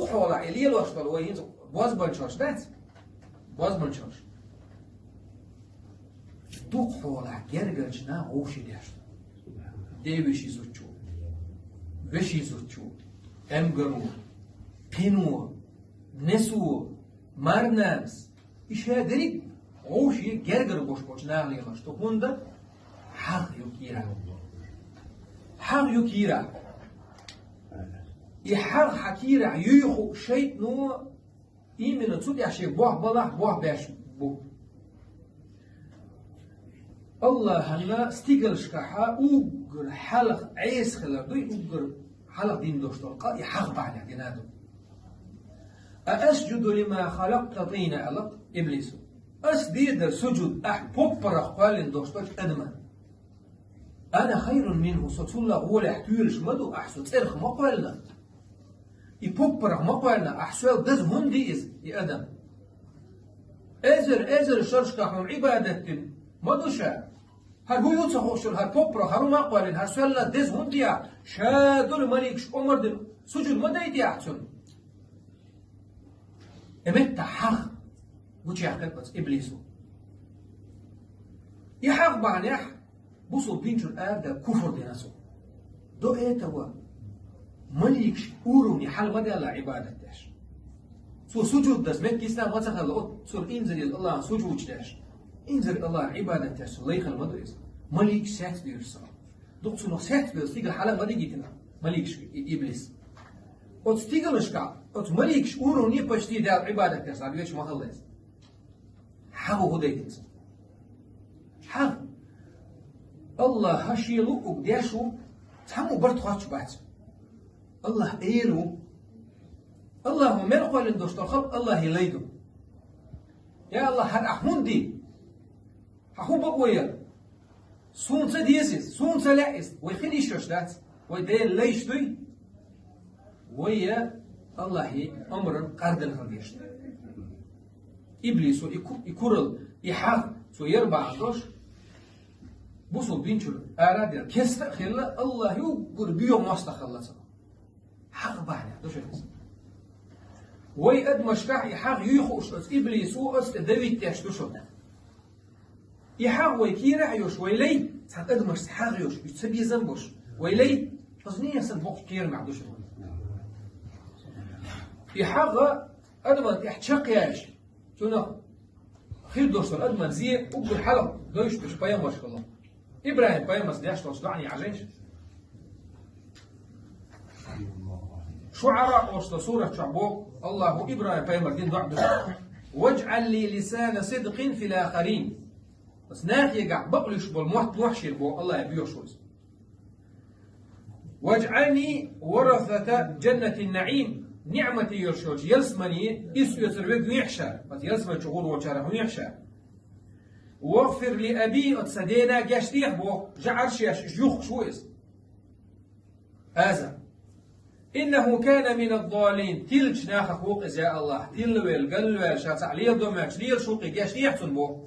حولا إليه لوشتل وين باز بنشوش ده باز بنشوش تو حولا جرجنا وش ديش ديوشي زوجو بشي زوجو أمجرو بينو نسو مارنامس إيش هادري وشي جرجر بوش ناغلي غش تكون ده حق يكيرا يحق حكيرا يخو شيء نو إيمن تصدق عشان بوه باش بو الله هنا استيقلش كحا أوجر حلق عيس خلر دوي أوجر حلق دين دوشتور قا يحق بعد دينادو أسجد لما خلقت طين ألق إبليسو أسديد سجود بوبر أخوال دوشتور أدمان أنا خير منه ستولى هو لحتويرش مدو أحسو تسرخ مقالنا يبوبر مقالنا أحسوال دز هندي إز يأدم أزر شرش كحوم عبادة مدوشا هر هو يتصحوشل هر بوبر هر مقالن هر سوال دز هنديا شادول مليكش عمر دل سجود مدايدي أحسن إمتى حق وجه حقيقة إبليسو يحق بعنيح بوصل بينجر آب كفر ديناسو دو إيتوا مليكش أوروني حال مدى على عبادة داش سو سجود داس من كيسنا ما تخل سور إنزل الله سجود داش إنزل الله عبادة داش ليخ المدرس مليك سات بيرسل دكتور نو سات بيرسل تيجي حال مدى جيتنا مليكش إبليس وتستيقلش كا مليكش أوروني بشتي دار عبادة داش على ويش ما خلص حاو هديتس حاو الله هشيلو وقداشو تحمو برد خاتش بعد الله إيلو الله من قال إن خلق الله يليدو يا الله هر أحمون دي هحو بقويا سون تديسيس سون تلاقيس ويخلي شوشدات ويدين ليش دوي ويا الله أمر قردن هرديش إبليسو يكورل يحاق سو يربع دوش بوصل بينشل أرادير كسر خلا الله يقول بيوم مستخلص حق بعنا دوش الناس وي أد مشكع يحق يخوش إبليس وأست دويت تشتوشنا يحق ويكيرع يوش ويلي ساعات أد مش حق يوش يتسبي زنبوش ويلي أصني يسن بوق كير مع دوش يحق أدمن يحتشق ياش شنو خير دوش أدمن زي وقل حلق دوش بش بيان ما شاء الله إبراهيم بيان مسدياش توصدعني عجيش شعراء وسط سورة شعبوك الله إبراهيم بيان مردين ضعب واجعل لي لسان صدق في الآخرين بس ناخي يقع بقلش بالموت وحشر بو الله يبيوشوز واجعلني ورثة جنة النعيم نعمتي يرشوج يلسمني إسو يسربك ويحشى بس يلسمن شغول وشاره ويحشى واغفر لأبي أتسدينا جاشتيح بو جعرش يخ شويس هذا إنه كان من الضالين تلج ناخ خوق يا الله تلويل قلويل شاتع ليه ضمعش ليه شوقي جاشتيح تنبو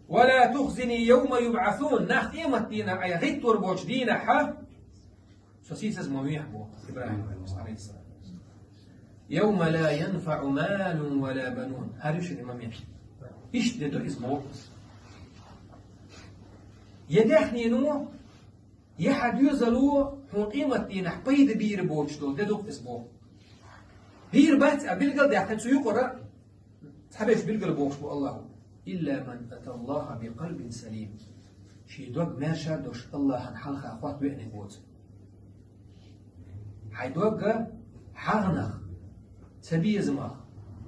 ولا تخزني يوم يبعثون ناخ يمتينا أي غيت وربوش دينا حا سوسيسز مويح بو إبراهيم عليه السلام يوم لا ينفع مال ولا بنون هاريش الإمام يحكي إيش ده اسمه يدحني نو يحد يزلو قيمة دينا بيد بير بوشتو ده دوك اسمه بير بات بيلقى ده حتى يقرأ تحبش بيلقى بوش الله إلا من أتى الله بقلب سليم شي دوك ما شادوش الله هنحلخ أخوات بيعني بوت حيدوك حغنخ تبيزمخ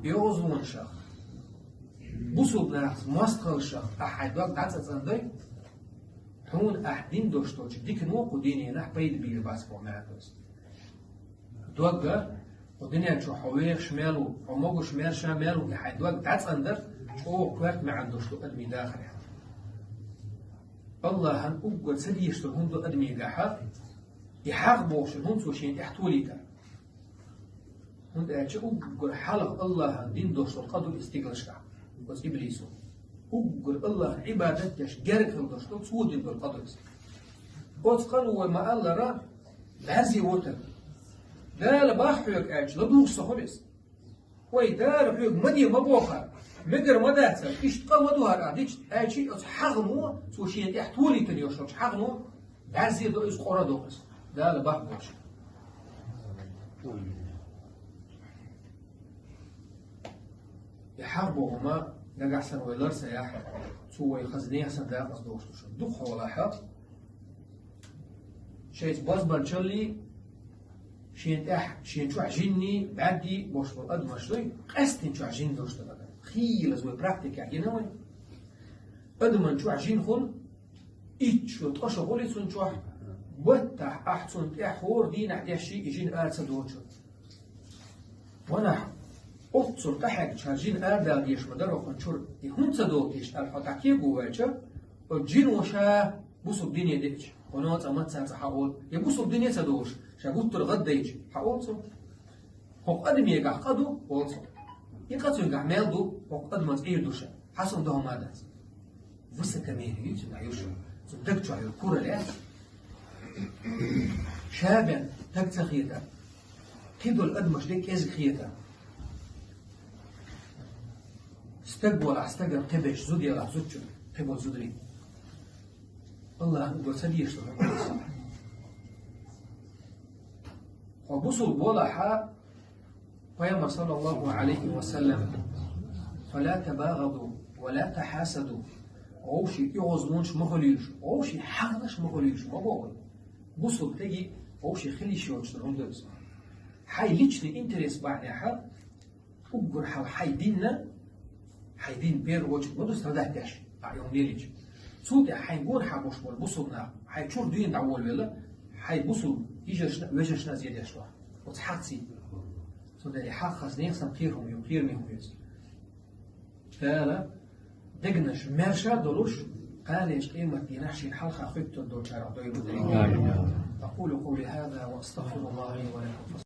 يغزون شخ بوصل ناس ماسكل شخ أحد دوك دعسة صندوق هون أحدين دوشتوش ديك نوق وديني نح بيد بير باس فوماتوس دوك ودنيا شو حوير شمالو عموجو شمال شمالو أحد دوك دعسة صندوق أو كوارت ما عندوش تو أدمي داخل الله هن أقول سديش تو هندو أدمي جاحف يحاق بوش هون سوشين احتوليتا هند أجا أقول حلق الله هن دين دوش القدر استيقلش بس إبليسو أقول الله عبادتش جارك هندوش تو سود بالقدر أتقنوا وما الله را هزي وتر لا باحيك أج لدوك سخلص ويدار حيك مدي مبوخا مقر مداتسا اشتقا مدوها قاديش أجي حغنو سوشين يحتولي تنيوشوش حغنو بعزي دو إس قرا دوقس لا باحبوش يحاربوا هما نجح سن ويلر سياح سوى يخزني حسن دا قصدوش دخ ولا حق شيء باز بالشلي شين تح شين شو عجيني بعدي boş بالقد مشلي قستين شو عجين دوش تبغى خيل زوي براكتيك عجينة وين قد شو عجين خل إيش شو تقش غولي سون شو بتح أحسن تحور دين عدي شيء يجين آل سدوش وانا أتصل تحت شارجين آل ديش مدرو خنشور يهون سدوتيش الحتاكي جواجا الجين وشا بوسو الدنيا ديش ونوات أمات ساعة حقول يبوسو الدنيا سدوش شاقوت ترغد ديش حقول صو هو قدم يقع قدو والصو يقصو يقع ميلدو وقدم أتقير دوشا حسن ده ماذا وسا كميري سنعيوش سنتكتشو على الكورة لأس شابا تكتا خيطة كيدو الأدمش ليك إزك خيطة استقبل استقبل قبش زودي على زودشو قبل زودري الله أكبر سديش وبصل بولحا ويما صلى الله عليه وسلم فلا تباغضوا ولا تحاسدوا أوشي يغزمونش مغليش أوشي حقنش مغليش مغوي بصل تجي أوشي خليش يوجد عندس حي ليشتي انتريس بعدها أقر حي ديننا حي دين بير وجه مدرس هذا تاش يوم ليلج صوتي حيقول حبوش بصلنا حيشوف دين دعول ولا حيبصل يجش وجهش زيادة شوي وتحقسي صدق حق خزنين سنقيرهم يقير منهم يز قال دقنش مرشا دلوش قال إيش قيمة دينحشي الحلقة خدت الدوشارة ضيرو أقول قولي هذا وأستغفر الله لي ولكم.